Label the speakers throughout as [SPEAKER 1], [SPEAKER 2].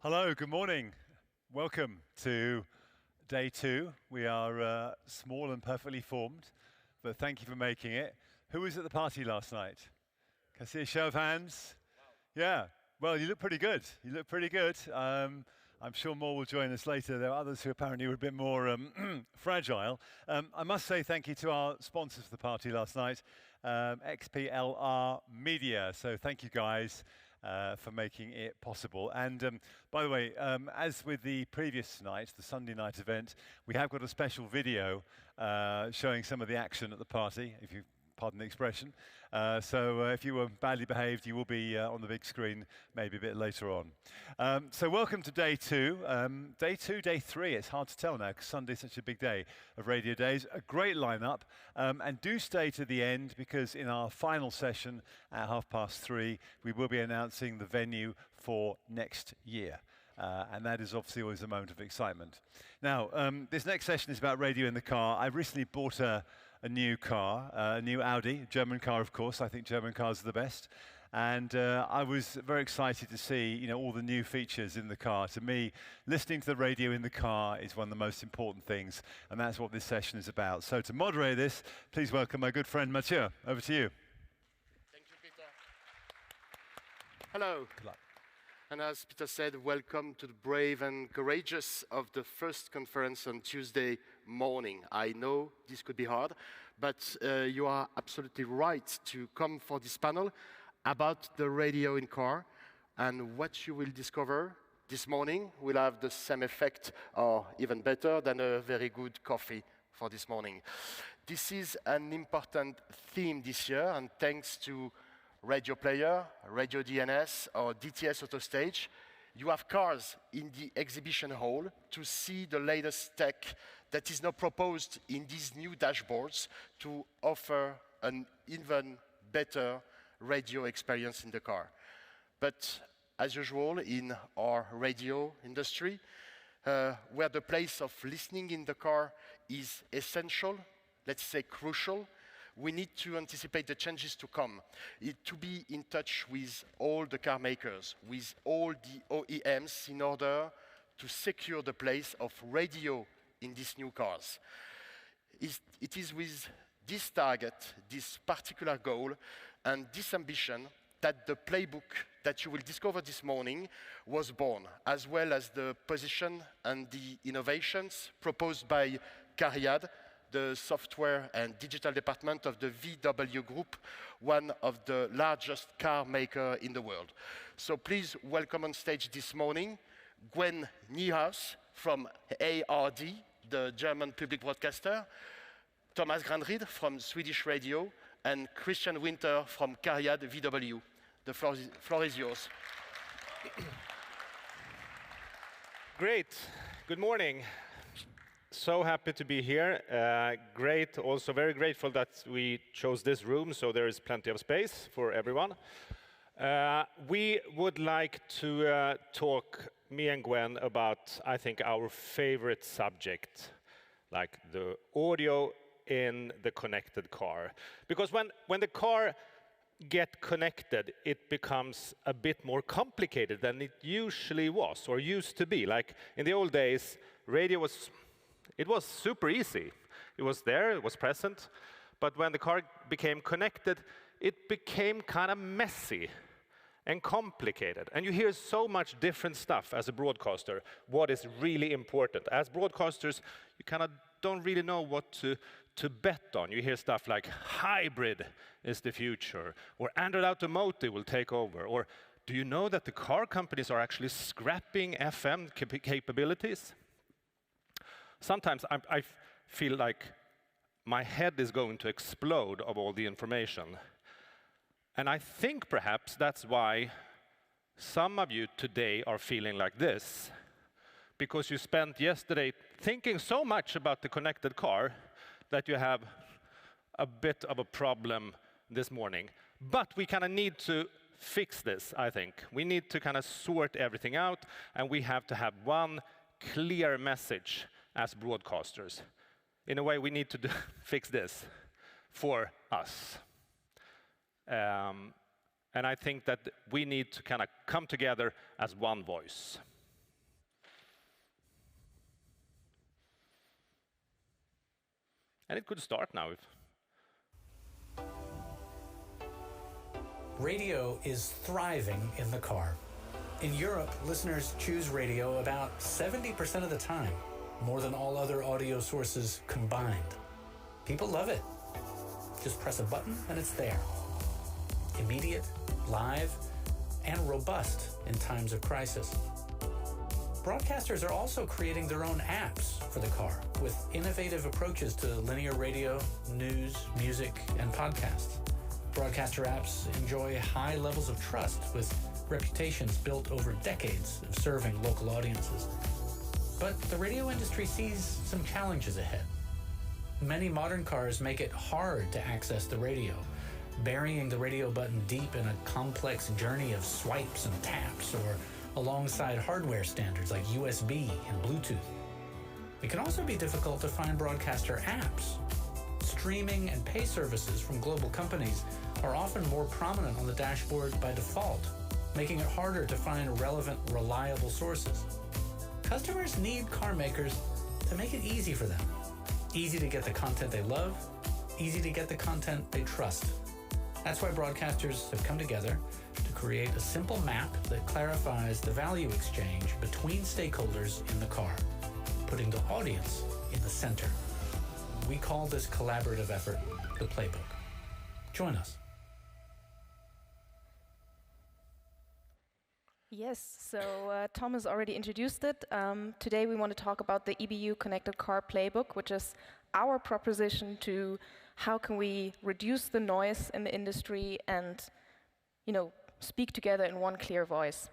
[SPEAKER 1] Hello, good morning. Welcome to day two. We are small and perfectly formed, but thank you for making it. Who was at the party last night? Can I see a show of hands? Yeah, well, you look pretty good. You look pretty good. I'm sure more will join us later. There are others who apparently were a bit more fragile. I must say thank you to our sponsors for the party last night, XPLR Media. So thank you guys for making it possible. And by the way, as with the previous night, the Sunday night event, we have got a special video showing some of the action at the party, if you pardon the expression. So if you were badly behaved, you will be on the big screen maybe a bit later on. So welcome to day two. Day two, day three, it's hard to tell now because Sunday's such a big day of Radio Days. A great lineup. And do stay to the end because in our final session at 3:30, we will be announcing the venue for next year. And that is obviously always a moment of excitement. Now, this next session is about radio in the car. I recently bought a new car, a new Audi, German car, of course. I think German cars are the best. And I was very excited to see, all the new features in the car. To me, listening to the radio in the car is one of the most important things, and that's what this session is about. So to moderate this, please welcome my good friend Mathieu. Over to you.
[SPEAKER 2] Thank you, Peter. Hello.
[SPEAKER 1] Good luck.
[SPEAKER 2] And as Peter said, welcome to the brave and courageous of the first conference on Tuesday morning. I know this could be hard, but you are absolutely right to come for this panel about the radio in car. And what you will discover this morning will have the same effect, or even better, than a very good coffee for this morning. This is an important theme this year, and thanks to Radio Player, Radio DNS, or DTS Auto Stage, you have cars in the exhibition hall to see the latest tech that is now proposed in these new dashboards to offer an even better radio experience in the car. But as usual in our radio industry, where the place of listening in the car is essential, let's say crucial, we need to anticipate the changes to come, to be in touch with all the car makers, with all the OEMs in order to secure the place of radio in these new cars. It is with this target, this particular goal, and this ambition that the playbook that you will discover this morning was born, as well as the position and the innovations proposed by CARIAD, the software and digital department of the VW Group, one of the largest car maker in the world. So please welcome on stage this morning Gwendolin Niehues from ARD, the German public broadcaster, Tomas Granryd from Swedish Radio, and Christian Winter from CARIAD VW. The floor is yours.
[SPEAKER 3] Great. Good morning. So happy to be here. Great, also very grateful that we chose this room, so there is plenty of space for everyone. We would like to talk, me and Gwen, about, I think, our favorite subject, like the audio in the connected car. Because when the car gets connected, it becomes a bit more complicated than it usually was, or used to be. Like in the old days, radio was super easy. It was there, it was present. But when the car became connected, it became kind of messy and complicated. And you hear so much different stuff as a broadcaster, what is really important. As broadcasters, you kind of don't really know what to bet on. You hear stuff like hybrid is the future, or Android Automotive will take over, or do you know that the car companies are actually scrapping FM capabilities? Sometimes I feel like my head is going to explode of all the information. And I think perhaps that's why some of you today are feeling like this, because you spent yesterday thinking so much about the connected car that you have a bit of a problem this morning. But we kind of need to fix this, I think. We need to kind of sort everything out, and we have to have one clear message as broadcasters. In a way, we need to fix this for us. And I think that we need to kind of come together as one voice. And it could start now.
[SPEAKER 4] Radio is thriving in the car. In Europe, listeners choose radio about 70% of the time, more than all other audio sources combined. People love it. Just press a button and it's there. Immediate, live, and robust in times of crisis. Broadcasters are also creating their own apps for the car with innovative approaches to linear radio, news, music, and podcasts. Broadcaster apps enjoy high levels of trust with reputations built over decades of serving local audiences. But the radio industry sees some challenges ahead. Many modern cars make it hard to access the radio, burying the radio button deep in a complex journey of swipes and taps or alongside hardware standards like USB and Bluetooth. It can also be difficult to find broadcaster apps. Streaming and pay services from global companies are often more prominent on the dashboard by default, making it harder to find relevant, reliable sources. Customers need car makers to make it easy for them. Easy to get the content they love, easy to get the content they trust. That's why broadcasters have come together to create a simple map that clarifies the value exchange between stakeholders in the car, putting the audience in the center. We call this collaborative effort the Playbook. Join us.
[SPEAKER 5] Yes, so Thomas already introduced it. Today we want to talk about the EBU Connected Car Playbook, which is our proposition to how can we reduce the noise in the industry and, speak together in one clear voice.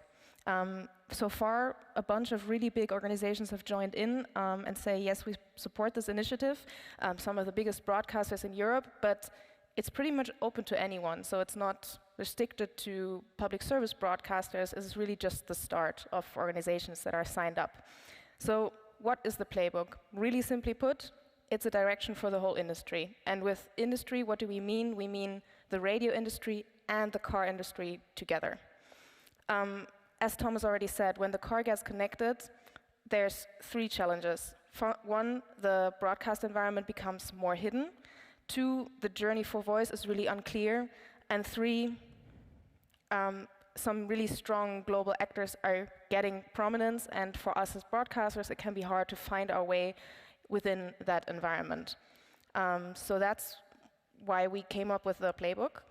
[SPEAKER 5] So far, a bunch of really big organizations have joined in and say, yes, we support this initiative. Some of the biggest broadcasters in Europe, but it's pretty much open to anyone. So it's not restricted to public service broadcasters. It's really just the start of organizations that are signed up. So what is the playbook? Really simply put, it's a direction for the whole industry. And with industry, what do we mean? We mean the radio industry and the car industry together. As Thomas already said, when the car gets connected, there's three challenges. One, the broadcast environment becomes more hidden. Two, the journey for voice is really unclear. And three, some really strong global actors are getting prominence, and for us as broadcasters, it can be hard to find our way within that environment. So that's why we came up with the playbook.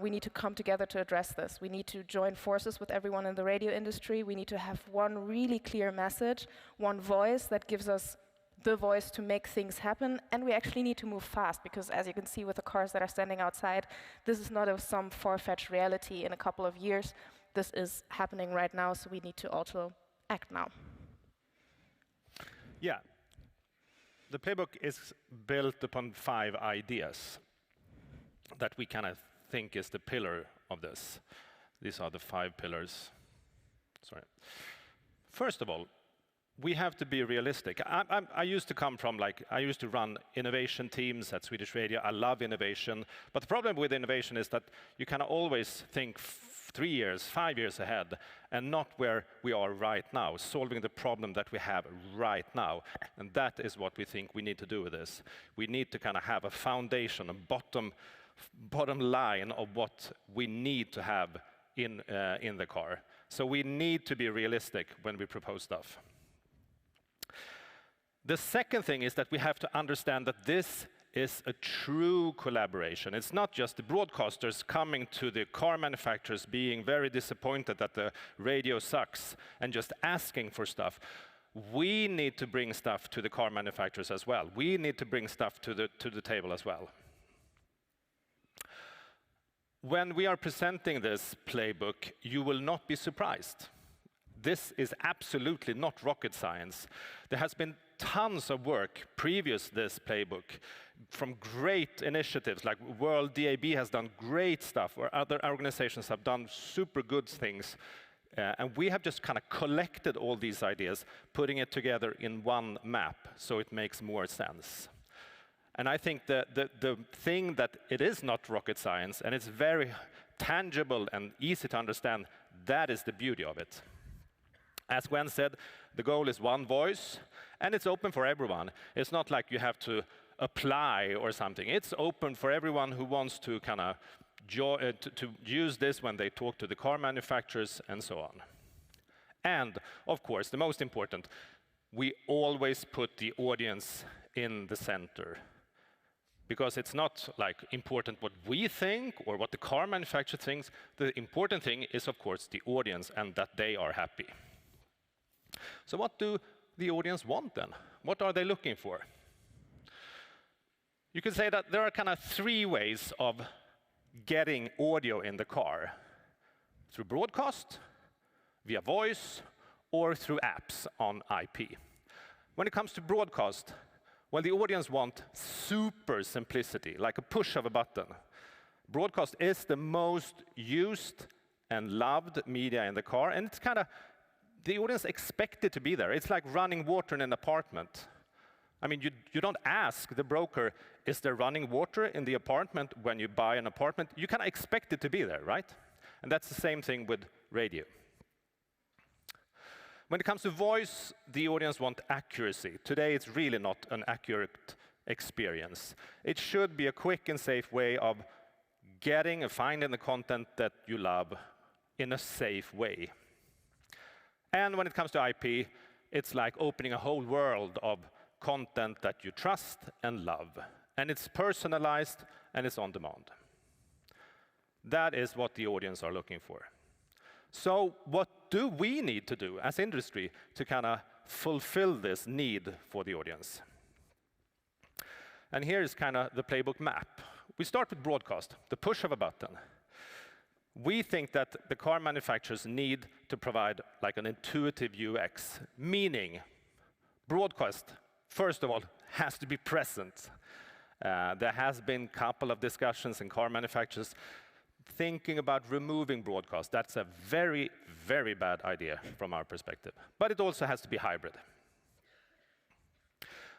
[SPEAKER 5] We need to come together to address this. We need to join forces with everyone in the radio industry. We need to have one really clear message, one voice that gives us the voice to make things happen, and we actually need to move fast because, as you can see with the cars that are standing outside, this is not some far-fetched reality in a couple of years. This is happening right now, so we need to also act now.
[SPEAKER 3] Yeah. The playbook is built upon 5 ideas that we kind of think is the pillar of this. These are the 5 pillars. Sorry. First of all, we have to be realistic. I used to come from, I used to run innovation teams at Swedish Radio. I love innovation. But the problem with innovation is that you can always think 3 years, 5 years ahead, and not where we are right now, solving the problem that we have right now. And that is what we think we need to do with this. We need to kind of have a foundation, a bottom line of what we need to have in the car. So we need to be realistic when we propose stuff. The second thing is that we have to understand that this is a true collaboration. It's not just the broadcasters coming to the car manufacturers being very disappointed that the radio sucks and just asking for stuff. We need to bring stuff to the car manufacturers as well. We need to bring stuff to the table as well. When we are presenting this playbook, you will not be surprised. This is absolutely not rocket science. There has been tons of work previous to this playbook from great initiatives like World DAB has done great stuff, or other organizations have done super good things. And we have just kind of collected all these ideas, putting it together in one map so it makes more sense. And I think the thing that it is not rocket science and it's very tangible and easy to understand, that is the beauty of it. As Gwen said, the goal is one voice, and it's open for everyone. It's not like you have to apply or something. It's open for everyone who wants to kind of to use this when they talk to the car manufacturers and so on. And of course, the most important, we always put the audience in the center. Because it's not like important what we think or what the car manufacturer thinks. The important thing is, of course, the audience and that they are happy. So what do the audience want then? What are they looking for? You could say that there are kind of three ways of getting audio in the car. Through broadcast, via voice, or through apps on IP. When it comes to broadcast, well, the audience want super simplicity, like a push of a button. Broadcast is the most used and loved media in the car, and it's kind of, the audience expect it to be there. It's like running water in an apartment. I mean, you don't ask the broker, is there running water in the apartment when you buy an apartment? You kind of expect it to be there, right? And that's the same thing with radio. When it comes to voice, the audience want accuracy. Today, it's really not an accurate experience. It should be a quick and safe way of getting and finding the content that you love in a safe way. And when it comes to IP, it's like opening a whole world of content that you trust and love. And it's personalized and it's on demand. That is what the audience are looking for. So what do we need to do as industry to kind of fulfill this need for the audience? And here is kind of the playbook map. We start with broadcast, the push of a button. We think that the car manufacturers need to provide like an intuitive UX, meaning broadcast, first of all, has to be present. There has been a couple of discussions in car manufacturers thinking about removing broadcast. That's a very, very bad idea from our perspective. But it also has to be hybrid.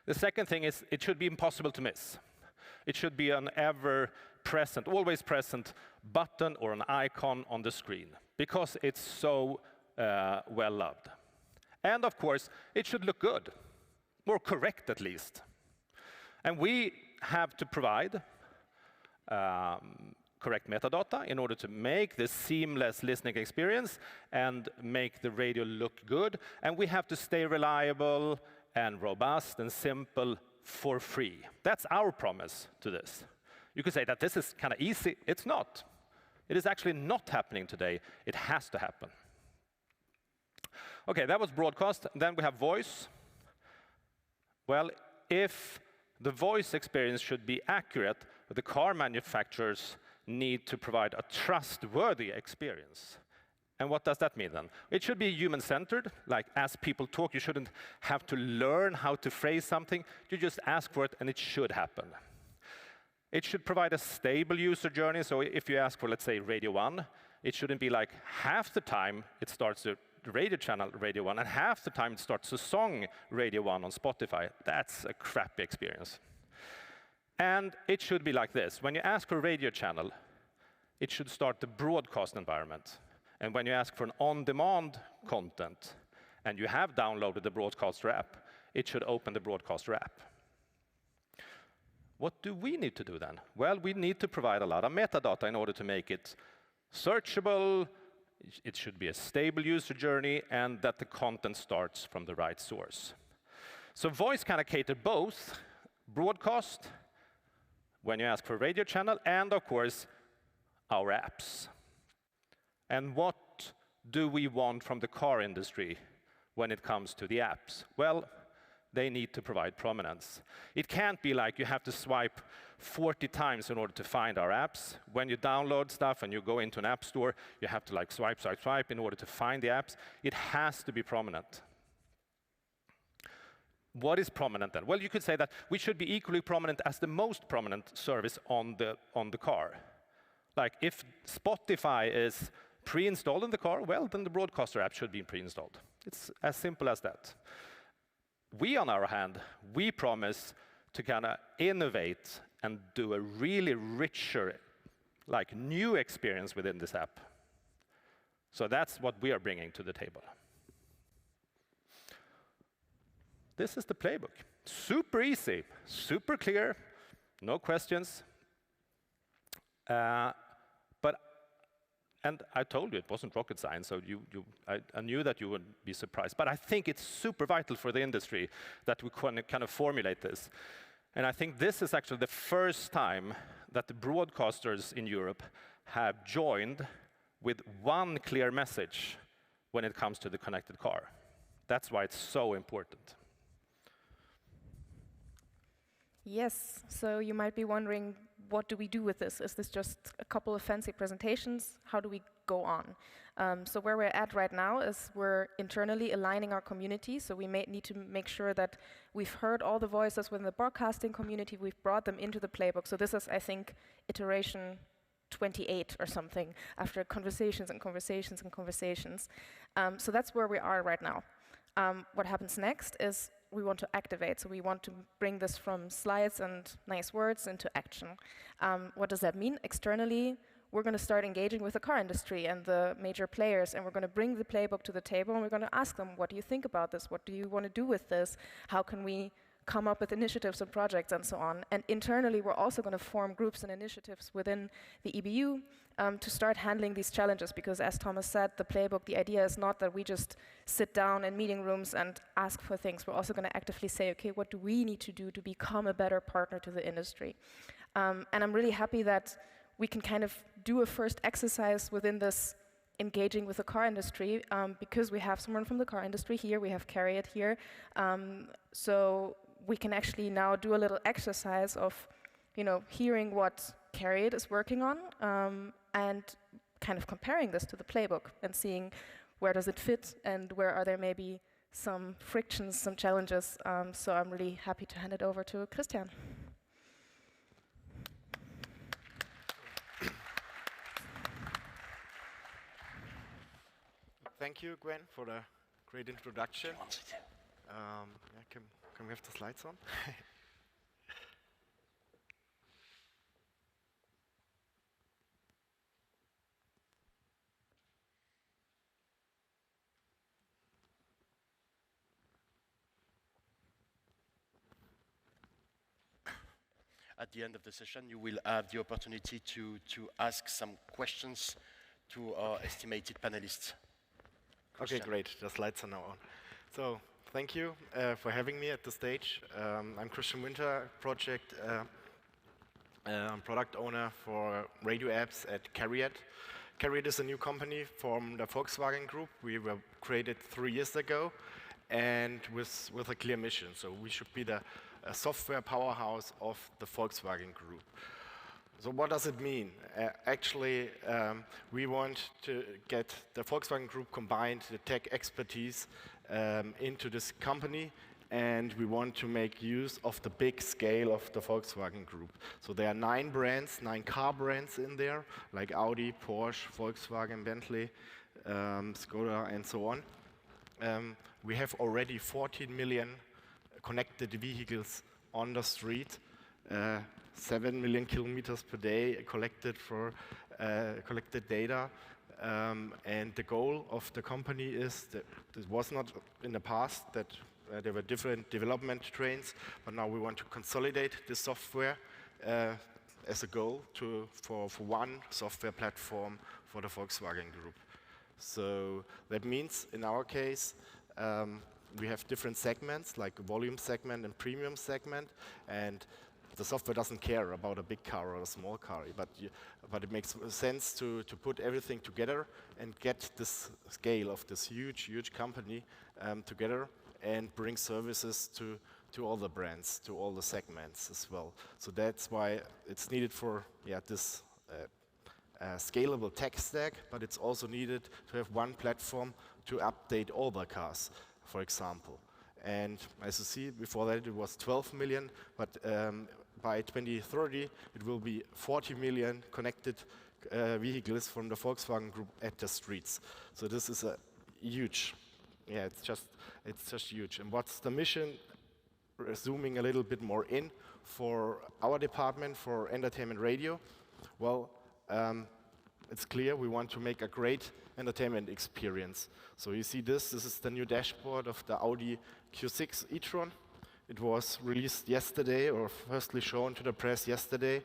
[SPEAKER 3] The second thing is it should be impossible to miss. It should be an ever-present, always present button or an icon on the screen because it's so well loved. And of course, it should look good, or correct at least. And we have to provide correct metadata in order to make this seamless listening experience and make the radio look good. And we have to stay reliable and robust and simple for free. That's our promise to this. You could say that this is kind of easy. It's not. It is actually not happening today. It has to happen. Okay, that was broadcast. Then we have voice. Well, if the voice experience should be accurate, the car manufacturers need to provide a trustworthy experience. And what does that mean then? It should be human-centered, like as people talk, you shouldn't have to learn how to phrase something. You just ask for it and it should happen. It should provide a stable user journey. So if you ask for, let's say, Radio 1, it shouldn't be like half the time it starts the radio channel Radio 1 and half the time it starts a song Radio 1 on Spotify. That's a crappy experience. And it should be like this. When you ask for a radio channel, it should start the broadcast environment. And when you ask for an on-demand content, and you have downloaded the broadcaster app, it should open the broadcaster app. What do we need to do then? Well, we need to provide a lot of metadata in order to make it searchable, it should be a stable user journey, and that the content starts from the right source. So voice kind of cater both broadcast, when you ask for a radio channel, and of course, our apps. And what do we want from the car industry when it comes to the apps? Well, they need to provide prominence. It can't be like you have to swipe 40 times in order to find our apps. When you download stuff and you go into an app store, you have to like swipe, swipe, swipe in order to find the apps. It has to be prominent. What is prominent then? Well, you could say that we should be equally prominent as the most prominent service on the car. Like if Spotify is pre-installed in the car, well, then the broadcaster app should be pre-installed. It's as simple as that. We, on our hand, we promise to kind of innovate and do a really richer, like new experience within this app. So that's what we are bringing to the table. This is the playbook. Super easy, super clear, no questions. And I told you it wasn't rocket science, so I knew that you would be surprised. But I think it's super vital for the industry that we kind of formulate this. And I think this is actually the first time that the broadcasters in Europe have joined with one clear message when it comes to the connected car. That's why it's so important.
[SPEAKER 5] Yes, so you might be wondering, what do we do with this? Is this just a couple of fancy presentations? How do we go on? So where we're at right now is we're internally aligning our community, so we need to make sure that we've heard all the voices within the broadcasting community, we've brought them into the playbook. So this is, I think, iteration 28 or something, after conversations and conversations and conversations. So that's where we are right now. What happens next is we want to activate, so we want to bring this from slides and nice words into action. What does that mean? Externally, we're going to start engaging with the car industry and the major players, and we're going to bring the playbook to the table, and we're going to ask them, what do you think about this? What do you want to do with this? How can we come up with initiatives and projects and so on? And internally, we're also going to form groups and initiatives within the EBU to start handling these challenges, because as Thomas said, the playbook, the idea is not that we just sit down in meeting rooms and ask for things. We're also going to actively say, okay, what do we need to do to become a better partner to the industry? And I'm really happy that we can kind of do a first exercise within this engaging with the car industry, because we have someone from the car industry here, we have CARIAD here, so we can actually now do a little exercise of, hearing what CARIAD is working on, and kind of comparing this to the playbook and seeing where does it fit and where are there maybe some frictions, some challenges. So I'm really happy to hand it over to Christian.
[SPEAKER 6] Thank you, Gwen, for the great introduction. Can we have the slides on?
[SPEAKER 2] At the end of the session, you will have the opportunity to ask some questions to our estimated panelists.
[SPEAKER 6] Okay, great. The slides are now on. So, thank you for having me at the stage. I'm Christian Winter, product owner for radio apps at CARIAD. CARIAD is a new company from the Volkswagen Group. We were created 3 years ago, and with a clear mission. So we should be the software powerhouse of the Volkswagen Group. So what does it mean? Actually, we want to get the Volkswagen Group combined, the tech expertise into this company, and we want to make use of the big scale of the Volkswagen Group. So there are 9 brands, 9 car brands in there, like Audi, Porsche, Volkswagen, Bentley, Skoda, and so on. We have already 14 million connected vehicles on the street, 7 million kilometers per day collected data, and the goal of the company is that it was not in the past that there were different development trains, but now we want to consolidate the software as a goal for one software platform for the Volkswagen Group. So that means, in our case, we have different segments, like a volume segment and premium segment, and the software doesn't care about a big car or a small car, but it makes sense to put everything together and get this scale of this huge company together and bring services to all the brands, to all the segments as well. So that's why it's needed for this scalable tech stack, but it's also needed to have one platform to update all the cars, for example. And as you see, before that it was 12 million, but by 2030 it will be 40 million connected vehicles from the Volkswagen Group at the streets. So this is a huge, it's just huge. And what's the mission? Zooming a little bit more in for our department, for entertainment radio. Well, it's clear we want to make a great entertainment experience. So you see this is the new dashboard of the Audi Q6 e-tron. It was released yesterday, or firstly shown to the press yesterday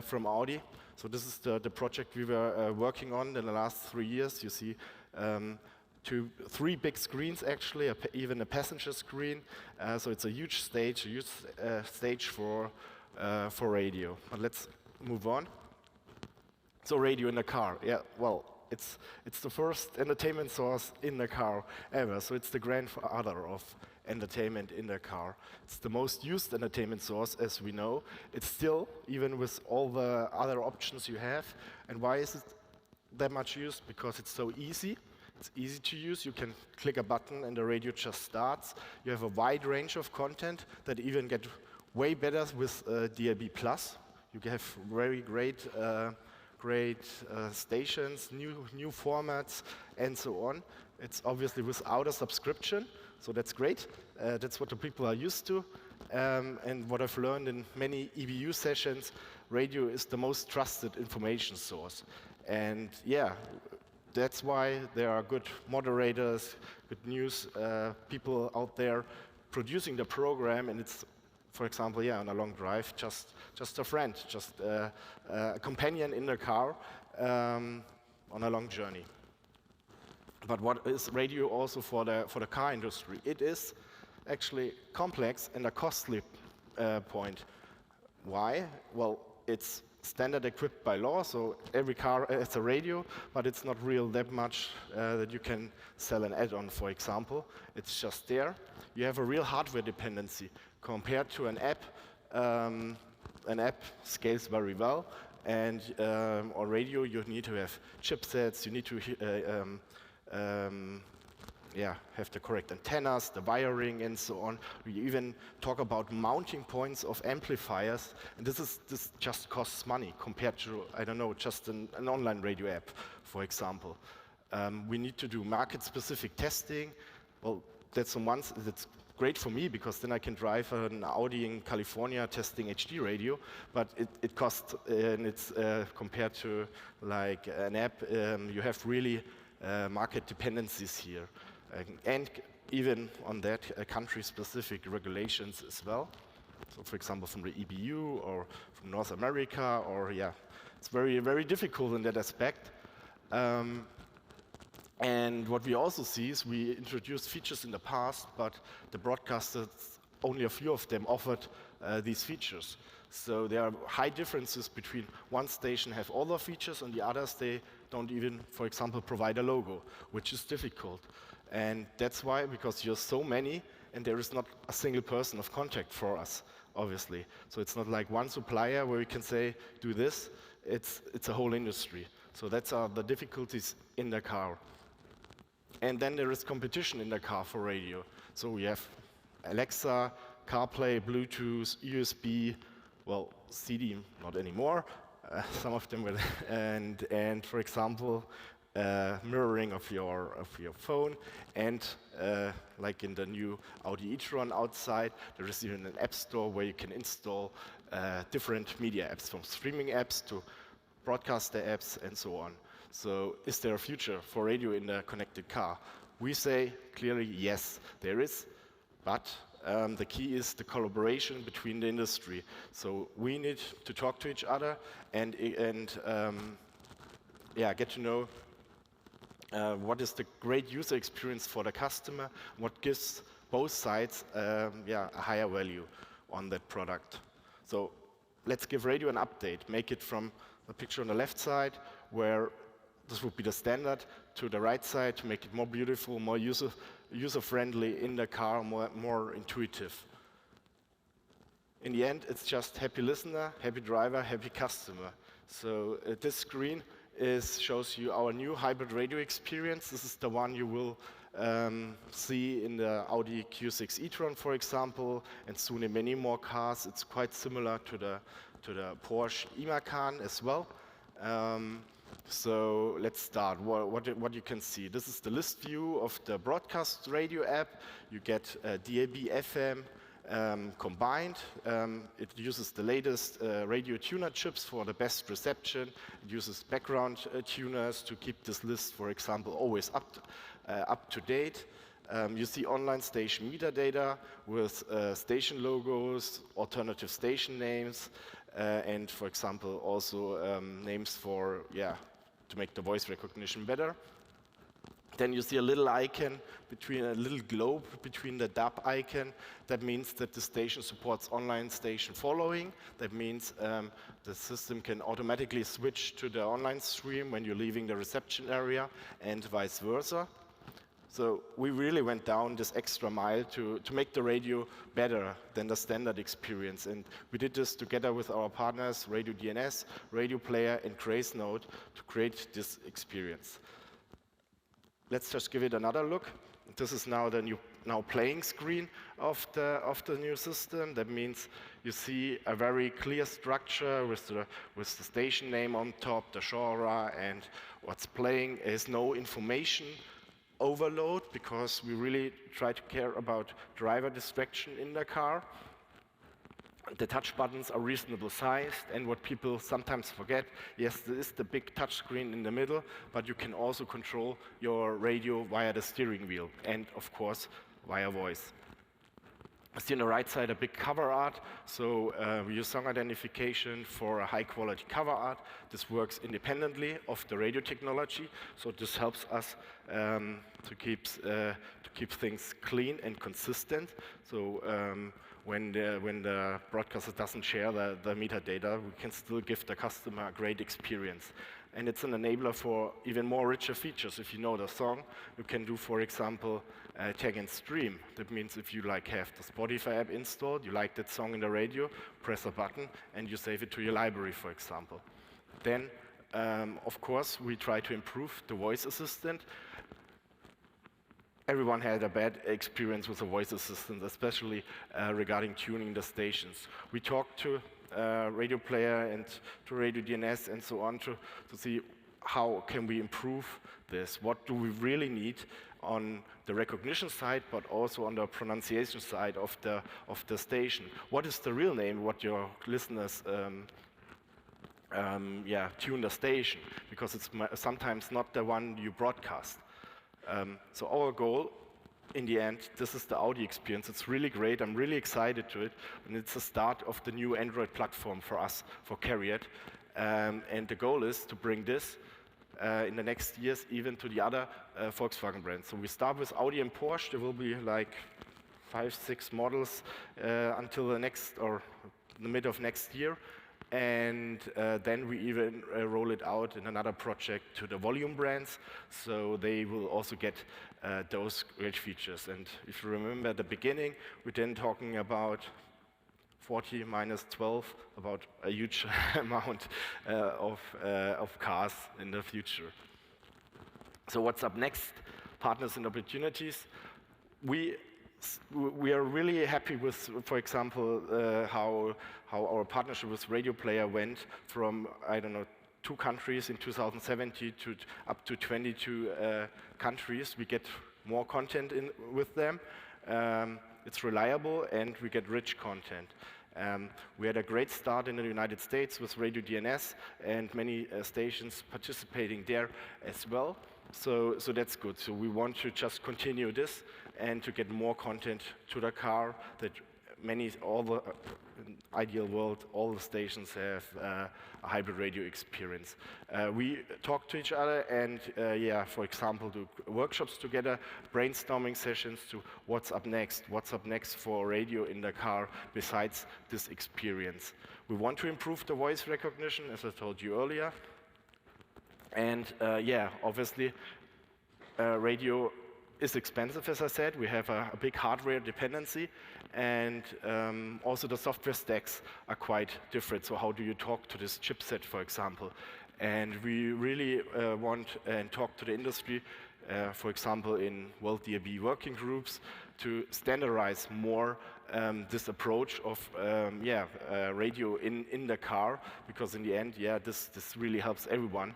[SPEAKER 6] from Audi. So this is the project we were working on in the last 3 years. You see 3 big screens actually, even a passenger screen. So it's a huge stage for radio. But let's move on. So radio in the car, yeah, well, it's the first entertainment source in the car ever. So it's the grandfather of entertainment in the car. It's the most used entertainment source, as we know. It's still, even with all the other options you have. And why is it that much used? Because it's so easy. It's easy to use. You can click a button and the radio just starts. You have a wide range of content that even get way better with DAB+. You have very great stations, new formats, and so on. It's obviously without a subscription, so that's great. That's what the people are used to. And what I've learned in many EBU sessions, radio is the most trusted information source. And yeah, that's why there are good moderators, good news people out there producing the program, and it's, for example, yeah, on a long drive, just a friend, just a companion in the car on a long journey. But what is radio also for the car industry? It is actually complex and a costly point. Why? Well, it's standard equipped by law, so every car has a radio, but it's not real that much that you can sell an add-on, for example. It's just there. You have a real hardware dependency compared to an app. An app scales very well, and on radio you need to have chipsets, you need to have the correct antennas, the wiring, and so on. We even talk about mounting points of amplifiers, and this just costs money compared to, I don't know, just an online radio app, for example. We need to do market-specific testing. Well, that's great for me, because then I can drive an Audi in California testing HD radio, but it costs, and it's compared to like an app, you have really market dependencies here. And even on that, country-specific regulations as well. So, for example, from the EBU or from North America, or yeah, it's very, very difficult in that aspect. And what we also see is we introduced features in the past, but the broadcasters, only a few of them offered these features. So there are high differences between one station have all the features and the others, they don't even, for example, provide a logo, which is difficult. And that's why, because you're so many, and there is not a single person of contact for us, obviously. So it's not like one supplier where we can say, do this. It's a whole industry. So that's the difficulties in the car. And then there is competition in the car for radio. So we have Alexa, CarPlay, Bluetooth, USB, well, CD, not anymore. Some of them will, and for example, mirroring of your phone, and like in the new Audi e-tron outside, there is even an app store where you can install different media apps, from streaming apps to broadcaster apps and so on. So is there a future for radio in the connected car? We say clearly yes, there is, but the key is the collaboration between the industry. So we need to talk to each other and get to know what is the great user experience for the customer, what gives both sides a higher value on that product. So let's give radio an update, make it from the picture on the left side, where this would be the standard, to the right side, to make it more beautiful, more user-friendly in the car, more intuitive. In the end, it's just happy listener, happy driver, happy customer. So this screen shows you our new hybrid radio experience. This is the one you will see in the Audi Q6 e-tron, for example, and soon in many more cars. It's quite similar to the Porsche Macan as well. So let's start. What you can see. This is the list view of the broadcast radio app. You get DAB, FM combined. It uses the latest radio tuner chips for the best reception. It uses background tuners to keep this list, for example, always up to date. You see online station metadata with station logos, alternative station names, and for example also names for, to make the voice recognition better. Then you see a little icon between a little globe between the DAB icon. That means that the station supports online station following. That means the system can automatically switch to the online stream when you're leaving the reception area and vice versa. So we really went down this extra mile to make the radio better than the standard experience. And we did this together with our partners, Radio DNS, Radio Player, and Gracenode to create this experience. Let's just give it another look. This is now the new playing screen of the new system. That means you see a very clear structure with the station name on top, the genre, and what's playing. There's no information overload because we really try to care about driver distraction in the car. The touch buttons are reasonable sized, and what people sometimes forget, yes, there is the big touch screen in the middle, but you can also control your radio via the steering wheel and, of course, via voice. I see on the right side a big cover art, so we use song identification for a high-quality cover art. This works independently of the radio technology, so this helps us to keep things clean and consistent. So when the broadcaster doesn't share the metadata, we can still give the customer a great experience. And it's an enabler for even more richer features. If you know the song, you can do, for example, tag and stream. That means if you have the Spotify app installed, you like that song in the radio, press a button, and you save it to your library, for example. Then, of course, we try to improve the voice assistant. Everyone had a bad experience with a voice assistant, especially regarding tuning the stations. We talked to Radio Player and to Radio DNS and so on to see how can we improve this. What do we really need on the recognition side, but also on the pronunciation side of the station? What is the real name? What your listeners tune the station, because it's sometimes not the one you broadcast. So our goal, in the end, this is the audio experience. It's really great. I'm really excited to it. And it's the start of the new Android platform for us, for CARIAD. And the goal is to bring this in the next years even to the other Volkswagen brands. So we start with Audi and Porsche. There will be like 5-6 models until the mid of next year. And then we even roll it out in another project to the volume brands, so they will also get those great features. And if you remember at the beginning, we're then talking about 40 minus 12, about a huge amount of cars in the future. So what's up next? Partners and opportunities. We are really happy with, for example, how our partnership with Radio Player went from, 2 countries in 2017 to up to 22 countries. We get more content in with them. It's reliable, and we get rich content. We had a great start in the United States with Radio DNS, and many stations participating there as well. So that's good. So we want to just continue this and to get more content to the car, that all the ideal world, all the stations have a hybrid radio experience. We talk to each other and, for example, do workshops together, brainstorming sessions to what's up next for radio in the car besides this experience. We want to improve the voice recognition, as I told you earlier. And obviously, radio is expensive, as I said. We have a big hardware dependency, and also the software stacks are quite different. So how do you talk to this chipset, for example? And we really want and talk to the industry, for example, in World DAB working groups, to standardize more this approach of radio in the car, because in the end, this really helps everyone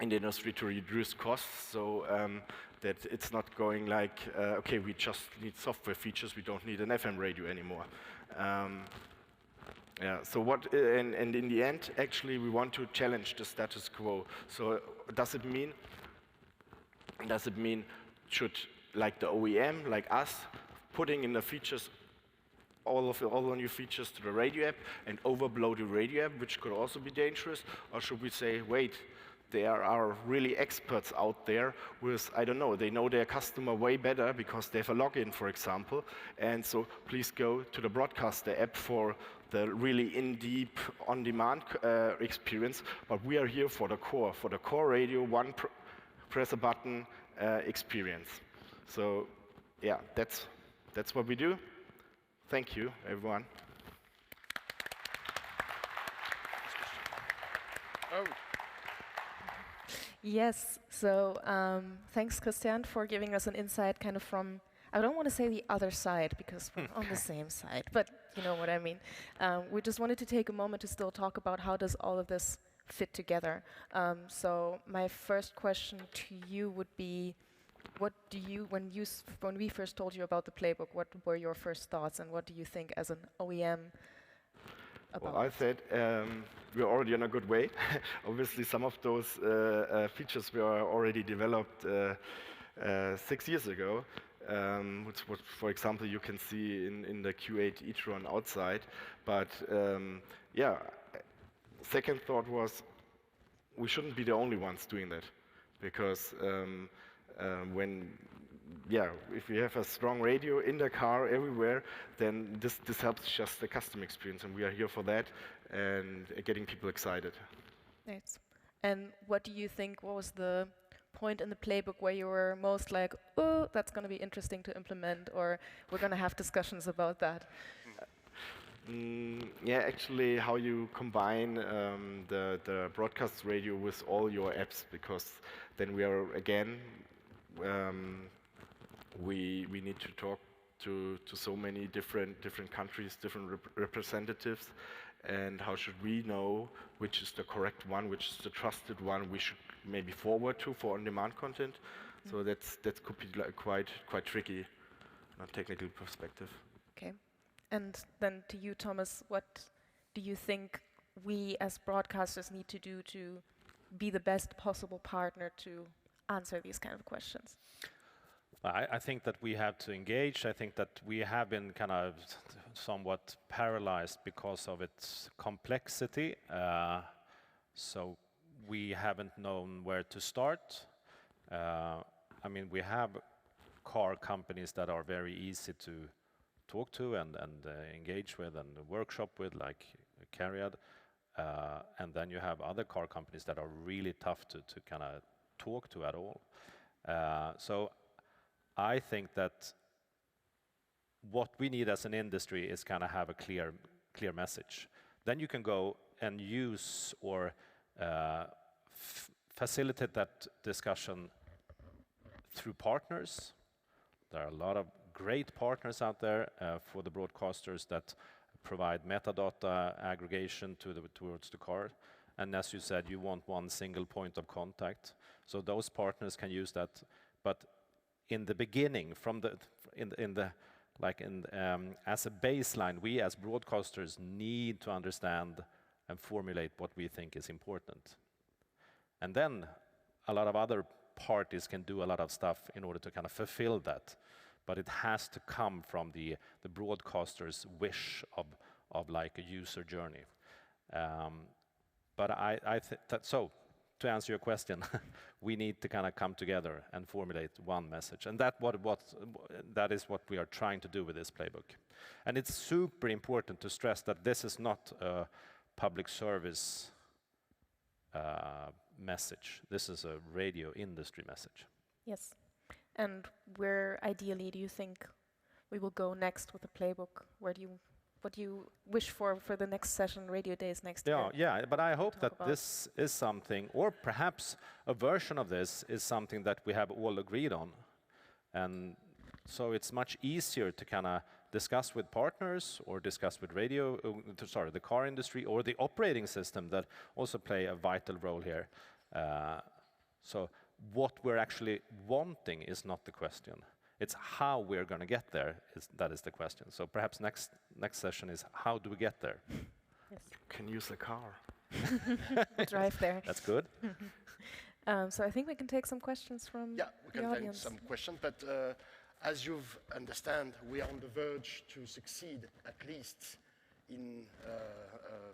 [SPEAKER 6] in the industry to reduce costs, so that it's not going like, okay, we just need software features, we don't need an FM radio anymore. So and in the end, actually, we want to challenge the status quo. So does it mean should, like the OEM, like us, putting in the features, all the new features to the radio app and overblow the radio app, which could also be dangerous? Or should we say, wait, there are really experts out there with, I don't know, they know their customer way better because they have a login, for example, and so please go to the broadcaster app for the really in-deep, on-demand experience, but we are here for the core radio, press a button experience. So yeah, that's what we do. Thank you, everyone.
[SPEAKER 2] Oh.
[SPEAKER 5] Yes, so thanks, Christian, for giving us an insight kind of from, I don't want to say the other side because we're on the same side, but you know what I mean. We just wanted to take a moment to still talk about how does all of this fit together. So my first question to you would be, what do you, when we first told you about the playbook, what were your first thoughts and what do you think as an OEM about
[SPEAKER 6] Well, I said we're already on a good way. Obviously, some of those features were already developed 6 years ago, which, for example, you can see in the Q8 e-tron outside. But yeah, second thought was we shouldn't be the only ones doing that, because if we have a strong radio in the car everywhere, then this helps just the customer experience, and we are here for that and getting people excited.
[SPEAKER 5] Nice. And what do you think, what was the point in the playbook where you were most like, oh, that's going to be interesting to implement, or we're going to have discussions about that?
[SPEAKER 6] Yeah, actually how you combine the broadcast radio with all your apps, because then we are, again, we need to talk to so many different countries, different representatives, and how should we know which is the correct one, which is the trusted one we should maybe forward to for on-demand content. So that could be like quite tricky on a technical perspective.
[SPEAKER 5] Okay. And then to you, Thomas, what do you think we as broadcasters need to do to be the best possible partner to answer these kind of questions?
[SPEAKER 3] I think that we have to engage. I think that we have been kind of somewhat paralyzed because of its complexity. So we haven't known where to start. I mean, we have car companies that are very easy to talk to and engage with and workshop with, like CARIAD. And then you have other car companies that are really tough to kind of talk to at all. So I think that what we need as an industry is kind of have a clear message. Then you can go and use or facilitate that discussion through partners. There are a lot of great partners out there for the broadcasters that provide metadata aggregation towards the car. And as you said, you want one single point of contact. So those partners can use that. But in the beginning, as a baseline, we as broadcasters need to understand and formulate what we think is important. And then a lot of other parties can do a lot of stuff in order to kind of fulfill that. But it has to come from the broadcaster's wish of like a user journey. But I think that, so to answer your question, we need to kind of come together and formulate one message. And that is what we are trying to do with this playbook. And it's super important to stress that this is not a public service message. This is a radio industry message.
[SPEAKER 5] Yes. And where ideally do you think we will go next with the playbook? What do you wish for the next session, Radio Days next year?
[SPEAKER 3] Yeah, but I hope that this is something, or perhaps a version of this is something that we have all agreed on. And so it's much easier to kind of discuss with partners or discuss with the car industry or the operating system that also play a vital role here. So what we're actually wanting is not the question. It's how we're going to get there, that is the question. So perhaps next session is how do we get there?
[SPEAKER 5] Yes.
[SPEAKER 6] Can use a car.
[SPEAKER 5] Drive there.
[SPEAKER 3] That's good.
[SPEAKER 5] So I think we can take some questions from
[SPEAKER 2] Yeah, we
[SPEAKER 5] the
[SPEAKER 2] can take
[SPEAKER 5] audience.
[SPEAKER 2] some questions, but as you've understand, we are on the verge to succeed at least in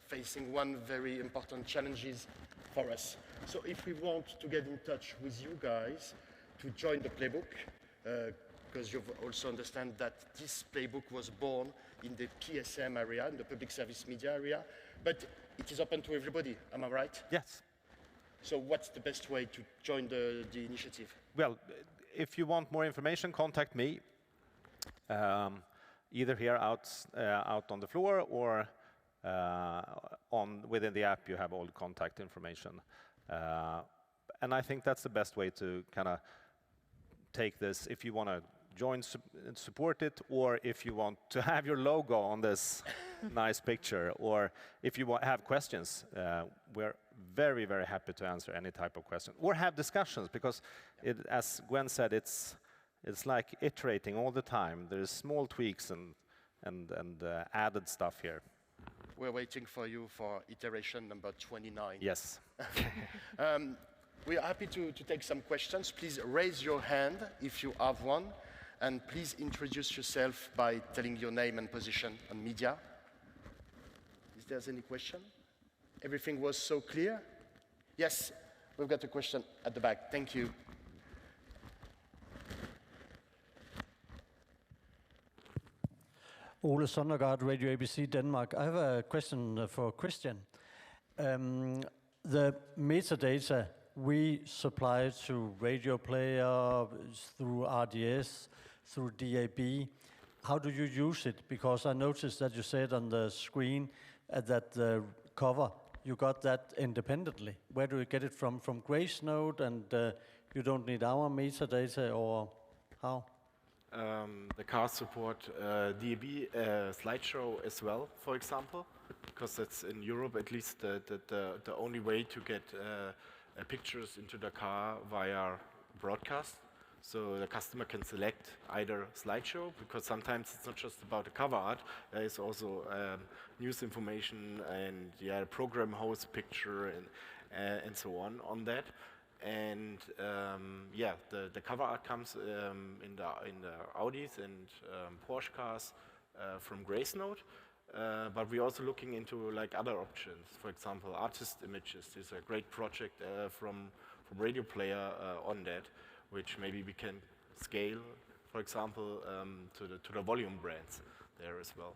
[SPEAKER 2] facing one very important challenges for us. So if we want to get in touch with you guys to join the playbook, because you've also understand that this playbook was born in the PSM area, in the public service media area, but it is open to everybody, am I right?
[SPEAKER 3] Yes.
[SPEAKER 2] So what's the best way to join the initiative?
[SPEAKER 3] Well, if you want more information, contact me. Either here out on the floor or within the app you have all the contact information. And I think that's the best way to kind of take this if you want to join and support it, or if you want to have your logo on this nice picture, or if you have questions. We're very, very happy to answer any type of question or have discussions, because as Gwen said, it's like iterating all the time. There's small tweaks and added stuff here.
[SPEAKER 2] We're waiting for you for iteration number 29.
[SPEAKER 3] Yes.
[SPEAKER 2] We are happy to take some questions. Please raise your hand if you have one, and please introduce yourself by telling your name and position on media. Is there any question? Everything was so clear? Yes, we've got a question at the back. Thank you.
[SPEAKER 7] Ole Sondergaard, Radio ABC Denmark. I have a question for Christian. The metadata we supply to radio player, through RDS, through DAB, how do you use it? Because I noticed that you said on the screen that the cover, you got that independently. Where do you get it from? From Gracenode, and you don't need our metadata, or how?
[SPEAKER 6] The cars support DAB slideshow as well, for example, because that's in Europe at least the only way to get pictures into the car via broadcast. So the customer can select either slideshow, because sometimes it's not just about the cover art, there is also news information and program host picture and so on that. And the cover art comes in the Audis and Porsche cars from Gracenode, but we're also looking into like other options. For example, artist images is a great project from Radio Player on that, which maybe we can scale, for example, to the volume brands there as well.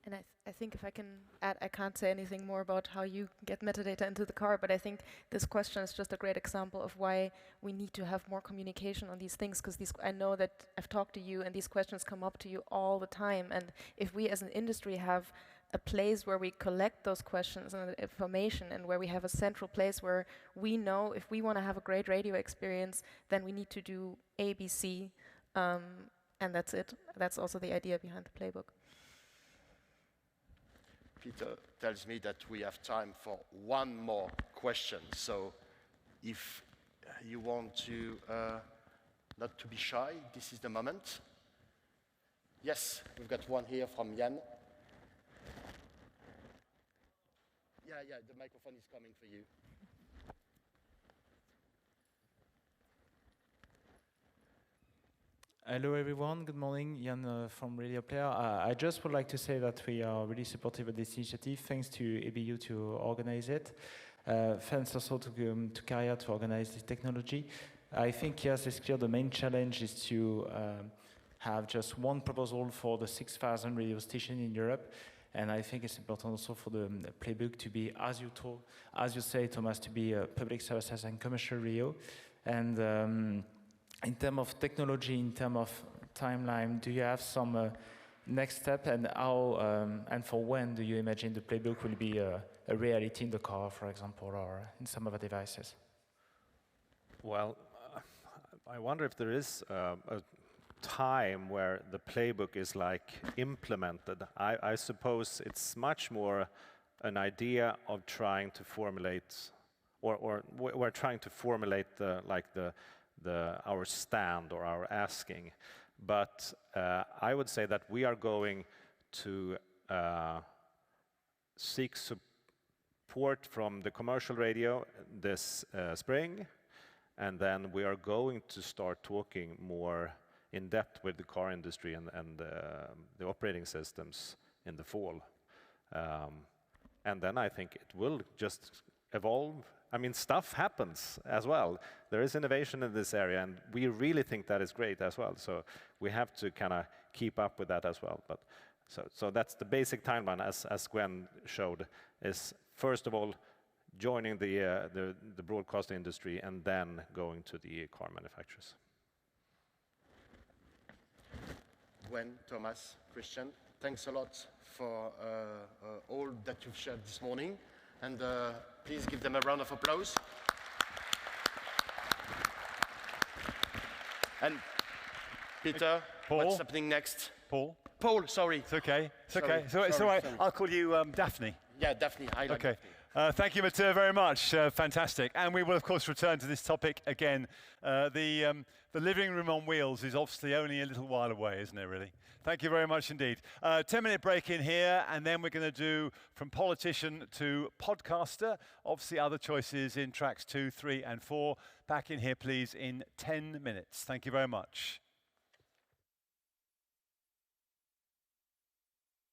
[SPEAKER 5] And I think if I can add, I can't say anything more about how you get metadata into the car, but I think this question is just a great example of why we need to have more communication on these things, because I know that I've talked to you and these questions come up to you all the time, and if we as an industry have a place where we collect those questions and information, and where we have a central place where we know if we want to have a great radio experience, then we need to do ABC, and that's it. That's also the idea behind the playbook.
[SPEAKER 2] Peter tells me that we have time for one more question. So if you want to not to be shy, this is the moment. Yes, we've got one here from Jan. Yeah, the microphone is coming for you.
[SPEAKER 8] Hello everyone, good morning, Jan from Radio Player. I just would like to say that we are really supportive of this initiative. Thanks to EBU to organize it. Thanks also to CARIAD to organize this technology. I think, yes, it's clear the main challenge is to have just one proposal for the 6,000 radio stations in Europe. And I think it's important also for the playbook to be, as you say, Thomas, to be public services and commercial radio. And in terms of technology, in terms of timeline, do you have some next step, and how and for when do you imagine the playbook will be a reality in the car, for example, or in some other devices?
[SPEAKER 3] Well, I wonder if there is a time where the playbook is like implemented. I suppose it's much more an idea of trying to formulate, or we're trying to formulate our stand or our asking. But I would say that we are going to seek support from the commercial radio this spring, And then we are going to start talking more in depth with the car industry and the operating systems in the fall. And then I think it will just evolve. I mean, stuff happens as well. There is innovation in this area, and we really think that is great as well. So we have to kind of keep up with that as well. But so that's the basic timeline, as Gwen showed, is first of all joining the broadcast industry and then going to the car manufacturers.
[SPEAKER 2] Gwen, Thomas, Christian, thanks a lot for all that you've shared this morning. And please give them a round of applause. And Peter,
[SPEAKER 1] Paul?
[SPEAKER 2] what's happening next?
[SPEAKER 1] Paul?
[SPEAKER 2] Paul, sorry.
[SPEAKER 1] It's okay. It's
[SPEAKER 2] Sorry,
[SPEAKER 1] okay. So it's all
[SPEAKER 2] sorry,
[SPEAKER 1] right.
[SPEAKER 2] sorry.
[SPEAKER 1] I'll call you Daphne.
[SPEAKER 2] Yeah, Daphne. I like
[SPEAKER 1] Okay.
[SPEAKER 2] Daphne.
[SPEAKER 1] Thank you, Matteo, very much. Fantastic. And we will, of course, return to this topic again. The living room on wheels is obviously only a little while away, isn't it, really? Thank you very much indeed. 10-minute break in here, and then we're going to do from politician to podcaster. Obviously, other choices in tracks 2, 3, and 4. Back in here, please, in 10 minutes. Thank you very much.